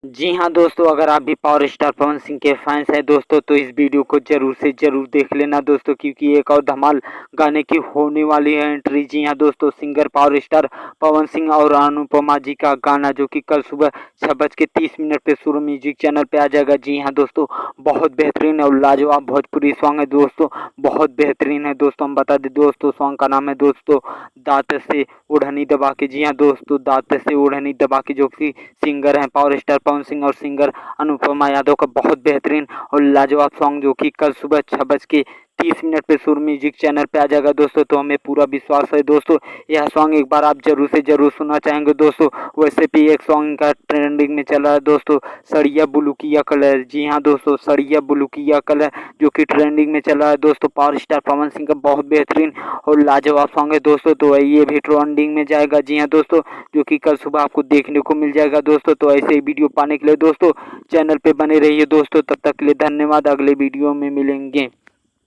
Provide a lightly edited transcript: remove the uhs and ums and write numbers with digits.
जी हाँ दोस्तों, अगर आप भी पावर स्टार पवन सिंह के फैंस हैं दोस्तों तो इस वीडियो को ज़रूर से ज़रूर देख लेना दोस्तों, क्योंकि एक और धमाल गाने की होने वाली है एंट्री। जी हाँ दोस्तों, singer power star Pawan Singh और अनुपमा जी का गाना जो कि कल सुबह 6:30 पे सुर म्यूजिक चैनल पे आ जाएगा। जी हाँ दोस्तों, बहुत बेहतरीन और लाजवाब भोजपुरी सॉन्ग है दोस्तों, बहुत बेहतरीन है दोस्तों। हम बता दें दोस्तों, सॉन्ग का नाम है दोस्तों दांत से ओढ़नी दबा के। जी हाँ दोस्तों, दांत से ओढ़नी दबा के, जो कि सिंगर हैं पावर स्टार पवन सिंह और सिंगर अनुपमा यादव का बहुत बेहतरीन और लाजवाब सॉन्ग जो कि कल सुबह 6:30 पे सुर म्यूजिक चैनल पे आ जाएगा दोस्तों। तो हमें पूरा विश्वास है दोस्तों, यह सॉन्ग एक बार आप जरूर से जरूर सुनना चाहेंगे दोस्तों। वैसे भी एक सॉन्ग का ट्रेंडिंग में चल रहा है दोस्तों, सड़िया ब्लू किया कलर। जी हाँ दोस्तों, सड़िया ब्लू किया कलर जो कि ट्रेंडिंग में चल रहा है दोस्तों। पावर स्टार पवन सिंह का बहुत बेहतरीन और लाजवाब सॉन्ग है दोस्तों, तो ये भी ट्रेंडिंग में जाएगा। जी हाँ दोस्तों, जो कि कल सुबह आपको देखने को मिल जाएगा दोस्तों। तो ऐसे ही वीडियो पाने के लिए दोस्तों चैनल पे बने रहिए दोस्तों। तब तक के लिए धन्यवाद, अगले वीडियो में मिलेंगे।